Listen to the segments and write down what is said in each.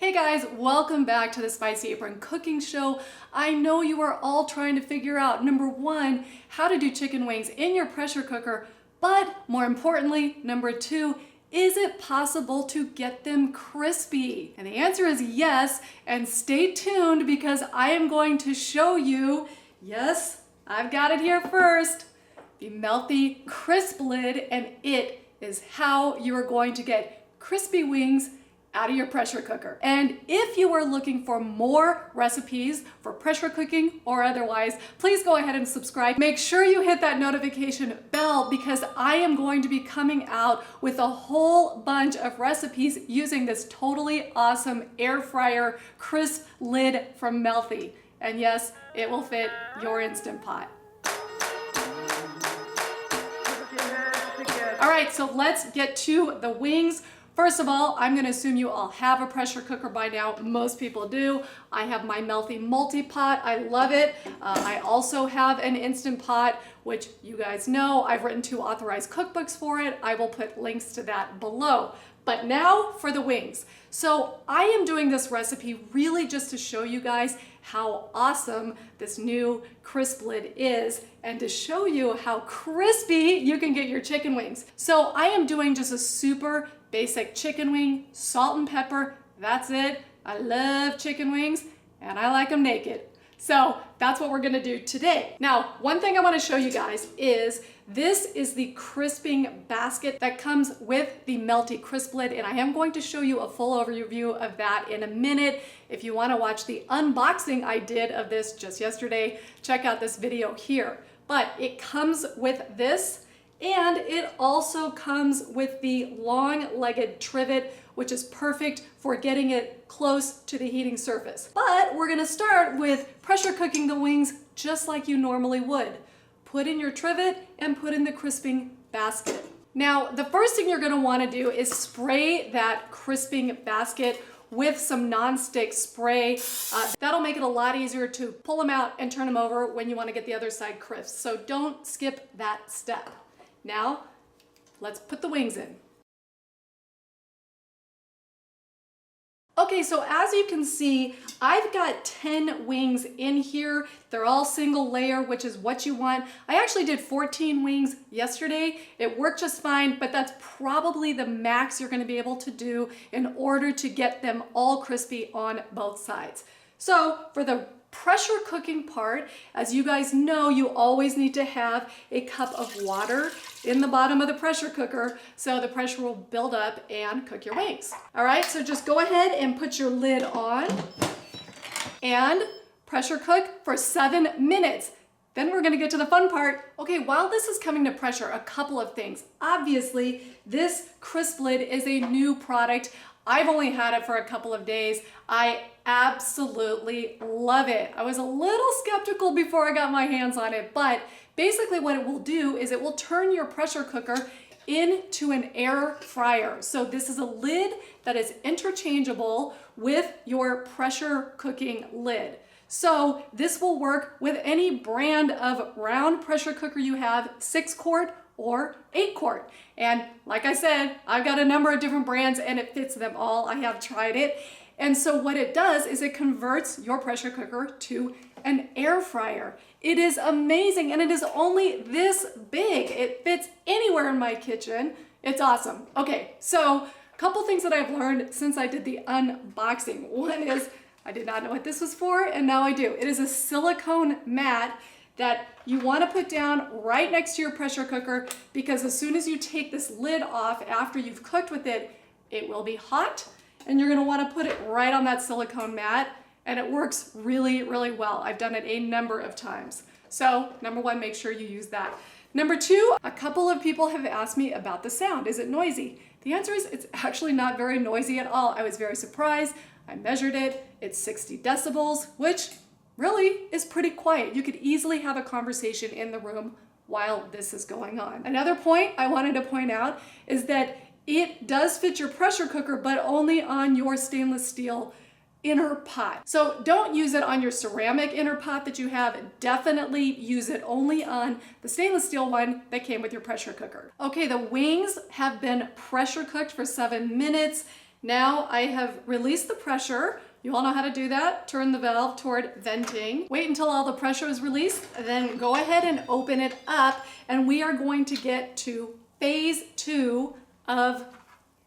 Hey guys, welcome back to the Spicy Apron cooking show. I know you are all trying to figure out, number one, how to do chicken wings in your pressure cooker, but more importantly, number two, is it possible to get them crispy? And the answer is yes, and stay tuned because I am going to show you, yes, I've got it here first, the Mealthy Crisplid, and it is how you are going to get crispy wings out of your pressure cooker. And if you are looking for more recipes for pressure cooking or otherwise, please go ahead and subscribe. Make sure you hit that notification bell because I am going to be coming out with a whole bunch of recipes using this totally awesome air fryer crisp lid from Mealthy. And yes, it will fit your Instant Pot. All right, so let's get to the wings. First of all, I'm going to assume you all have a pressure cooker by now. Most people do. I have my Mealthy multi-pot. I love it. I also have an Instant Pot, which you guys know. I've written 2 authorized cookbooks for it. I will put links to that below. But now for the wings. So I am doing this recipe really just to show you guys how awesome this new Crisplid is and to show you how crispy you can get your chicken wings. So I am doing just a super basic chicken wing, salt and pepper, that's it. I love chicken wings and I like them naked. So that's what we're gonna do today. Now, one thing I wanna show you guys is this is the crisping basket that comes with the Mealthy Crisplid, and I am going to show you a full overview of that in a minute. If you wanna watch the unboxing I did of this just yesterday, check out this video here. But it comes with this, and it also comes with the long-legged trivet, which is perfect for getting it close to the heating surface. But we're gonna start with pressure cooking the wings just like you normally would. Put in your trivet and put in the crisping basket. Now, the first thing you're gonna wanna do is spray that crisping basket with some non-stick spray. That'll make it a lot easier to pull them out and turn them over when you wanna get the other side crisp. So don't skip that step. Now, let's put the wings in. Okay, so as you can see, I've got 10 wings in here. They're all single layer, which is what you want. I actually did 14 wings yesterday. It worked just fine, but that's probably the max you're gonna be able to do in order to get them all crispy on both sides. So for the pressure cooking part, as you guys know, you always need to have a cup of water in the bottom of the pressure cooker so the pressure will build up and cook your wings. All right, so just go ahead and put your lid on and pressure cook for 7 minutes. Then we're gonna get to the fun part. Okay, while this is coming to pressure, a couple of things. Obviously, this Crisplid is a new product. I've only had it for a couple of days. I absolutely love it. I was a little skeptical before I got my hands on it, but basically what it will do is it will turn your pressure cooker into an air fryer. So this is a lid that is interchangeable with your pressure cooking lid. So this will work with any brand of round pressure cooker you have, 6-quart or 8-quart. And like I said, I've got a number of different brands and it fits them all. I have tried it. And so what it does is it converts your pressure cooker to an air fryer. It is amazing, and it is only this big. It fits anywhere in my kitchen. It's awesome. Okay, so a couple things that I've learned since I did the unboxing. One is I did not know what this was for, and now I do. It is a silicone mat that you want to put down right next to your pressure cooker because as soon as you take this lid off after you've cooked with it, it will be hot and you're going to want to put it right on that silicone mat, and it works really, really well. I've done it a number of times. So number one, make sure you use that. Number two, a couple of people have asked me about the sound. Is it noisy? The answer is it's actually not very noisy at all. I was very surprised. I measured it. It's 60 decibels, which really is pretty quiet. You could easily have a conversation in the room while this is going on. Another point I wanted to point out is that it does fit your pressure cooker, but only on your stainless steel inner pot. So don't use it on your ceramic inner pot that you have. Definitely use it only on the stainless steel one that came with your pressure cooker. Okay, the wings have been pressure cooked for 7 minutes. Now I have released the pressure. You all know how to do that. Turn the valve toward venting. Wait until all the pressure is released, then go ahead and open it up, and we are going to get to phase 2 of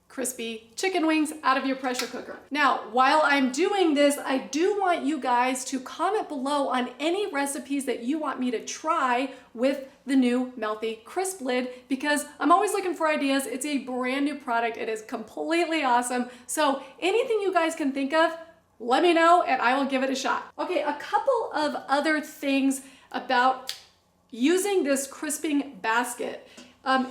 crispy chicken wings out of your pressure cooker. Now, while I'm doing this, I do want you guys to comment below on any recipes that you want me to try with the new Mealthy Crisplid, because I'm always looking for ideas. It's a brand new product. It is completely awesome. So anything you guys can think of, let me know and I will give it a shot. Okay, a couple of other things about using this crisping basket.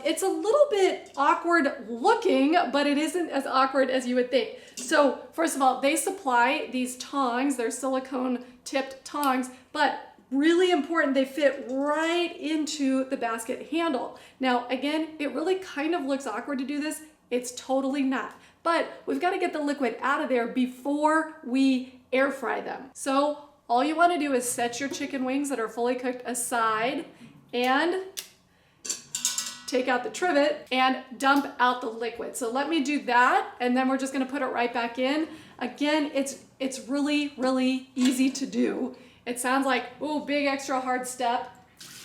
It's a little bit awkward looking, but it isn't as awkward as you would think. So first of all, they supply these tongs, they're silicone tipped tongs, but really important, they fit right into the basket handle. Now, again, it really kind of looks awkward to do this. It's totally not. But we've got to get the liquid out of there before we air fry them. So all you want to do is set your chicken wings that are fully cooked aside and take out the trivet and dump out the liquid. So let me do that, and then we're just gonna put it right back in. Again, it's really, really easy to do. It sounds like, oh, big extra hard step.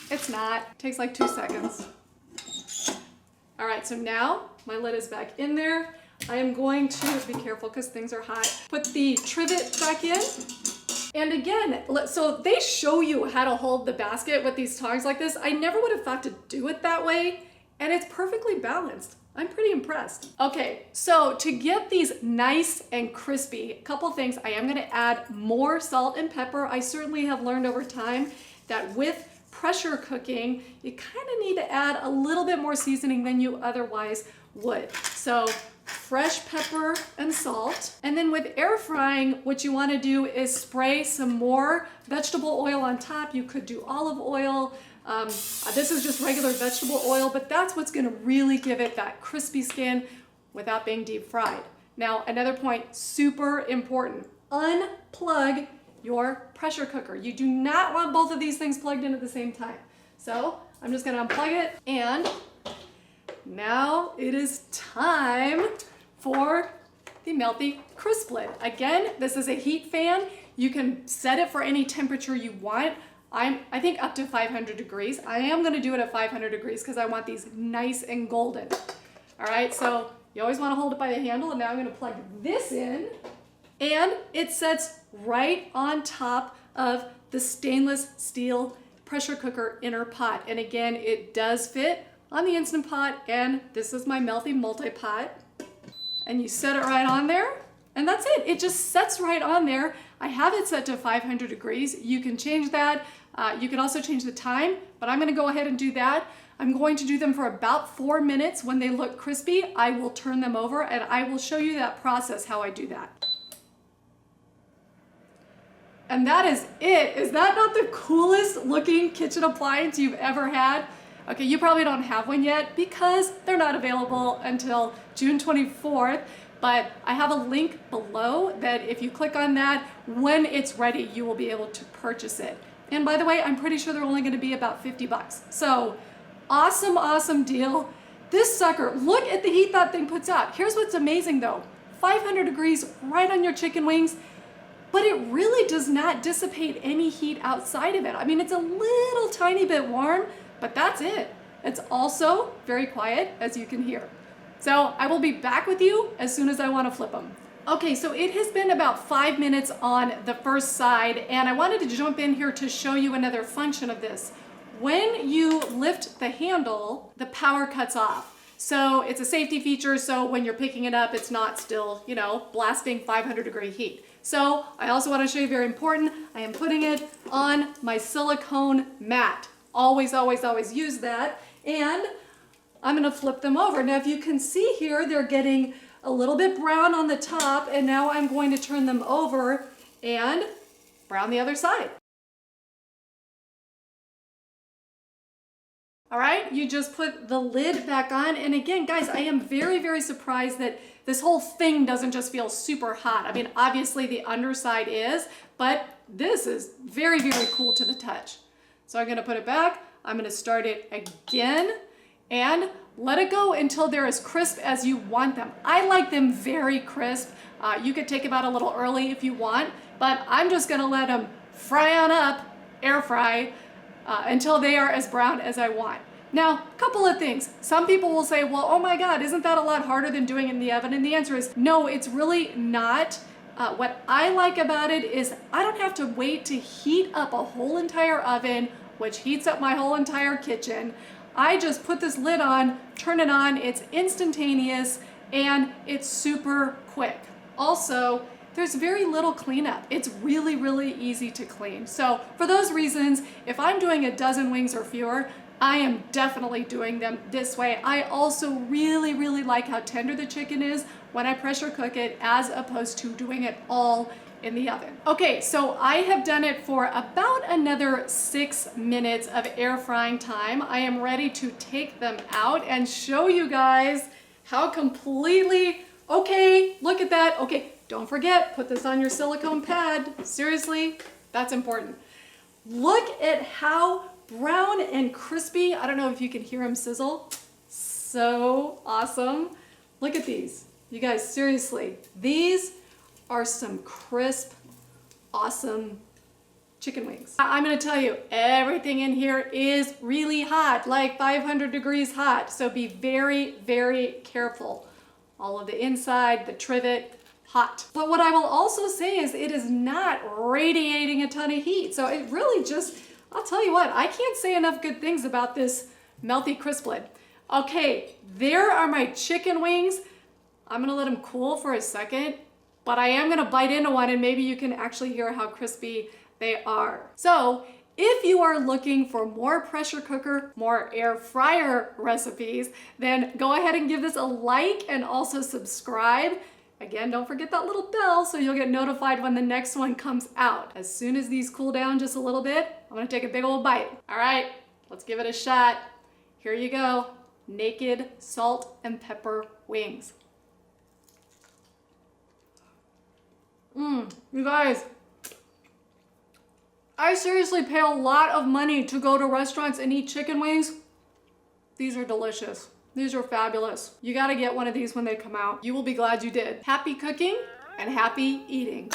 It's not. It takes like 2 seconds. All right, so now my lid is back in there. I am going to, be careful because things are hot, put the trivet back in. And again, so they show you how to hold the basket with these tongs like this. I never would have thought to do it that way, and it's perfectly balanced. I'm pretty impressed. Okay, so to get these nice and crispy, a couple things. I am gonna add more salt and pepper. I certainly have learned over time that with pressure cooking, you kind of need to add a little bit more seasoning than you otherwise would. So fresh pepper and salt. And then with air frying, what you want to do is spray some more vegetable oil on top. You could do olive oil. This is just regular vegetable oil, but that's what's going to really give it that crispy skin without being deep fried. Now, another point, super important, unplug your pressure cooker. You do not want both of these things plugged in at the same time. So I'm just going to unplug it, and now it is time for the Mealthy Crisplid. Again, this is a heat fan. You can set it for any temperature you want. I think up to 500 degrees. I am gonna do it at 500 degrees because I want these nice and golden. All right, so you always wanna hold it by the handle, and now I'm gonna plug this in, and it sets right on top of the stainless steel pressure cooker inner pot. And again, it does fit on the Instant Pot, and this is my Mealthy multi-pot. And you set it right on there, and that's it. It just sets right on there. I have it set to 500 degrees. You can change that. You can also change the time, but I'm gonna go ahead and do that. I'm going to do them for about 4 minutes. When they look crispy, I will turn them over, and I will show you that process, how I do that. And that is it. Is that not the coolest looking kitchen appliance you've ever had? Okay, you probably don't have one yet because they're not available until June 24th, but I have a link below that if you click on that, when it's ready, you will be able to purchase it. And by the way, I'm pretty sure they're only gonna be about 50 bucks. So awesome, awesome deal. This sucker, look at the heat that thing puts out. Here's what's amazing though, 500 degrees right on your chicken wings, but it really does not dissipate any heat outside of it. I mean, it's a little tiny bit warm, but that's it. It's also very quiet, as you can hear. So I will be back with you as soon as I want to flip them. Okay, so it has been about 5 minutes on the first side, and I wanted to jump in here to show you another function of this. When you lift the handle, the power cuts off. So it's a safety feature, so when you're picking it up, it's not still, you know, blasting 500 degree heat. So I also want to show you, very important, I am putting it on my silicone mat. Always, always, always use that. And I'm gonna flip them over. Now, if you can see here, they're getting a little bit brown on the top, and now I'm going to turn them over and brown the other side. All right, you just put the lid back on. And again, guys, I am very, very surprised that this whole thing doesn't just feel super hot. I mean, obviously the underside is, but this is very, very cool to the touch. So I'm gonna put it back. I'm gonna start it again. And let it go until they're as crisp as you want them. I like them very crisp. You could take them out a little early if you want, but I'm just gonna let them fry on up, air fry, until they are as brown as I want. Now, a couple of things. Some people will say, well, oh my God, isn't that a lot harder than doing it in the oven? And the answer is no, it's really not. What I like about it is I don't have to wait to heat up a whole entire oven, which heats up my whole entire kitchen. I just put this lid on, turn it on, it's instantaneous, and it's super quick. Also, there's very little cleanup. It's really, really easy to clean. So for those reasons, if I'm doing a dozen wings or fewer, I am definitely doing them this way. I also really, really like how tender the chicken is when I pressure cook it as opposed to doing it all in the oven. Okay, so I have done it for about another 6 minutes of air frying time. I am ready to take them out and show you guys how completely, okay, look at that. Okay, don't forget, put this on your silicone pad. Seriously, that's important. Look at how brown and crispy. I don't know if you can hear them sizzle. So awesome. Look at these. You guys, seriously, these are some crisp, awesome chicken wings. I'm gonna tell you, everything in here is really hot, like 500 degrees hot. So be very, very careful. All of the inside, the trivet, hot. But what I will also say is it is not radiating a ton of heat. So it really just, I'll tell you what, I can't say enough good things about this Mealthy Crisplid. Okay, there are my chicken wings. I'm gonna let them cool for a second, but I am gonna bite into one and maybe you can actually hear how crispy they are. So if you are looking for more pressure cooker, more air fryer recipes, then go ahead and give this a like and also subscribe. Again, don't forget that little bell so you'll get notified when the next one comes out. As soon as these cool down just a little bit, I'm gonna take a big old bite. All right, let's give it a shot. Here you go, naked salt and pepper wings. You guys, I seriously pay a lot of money to go to restaurants and eat chicken wings. These are delicious. These are fabulous. You gotta get one of these when they come out. You will be glad you did. Happy cooking and happy eating.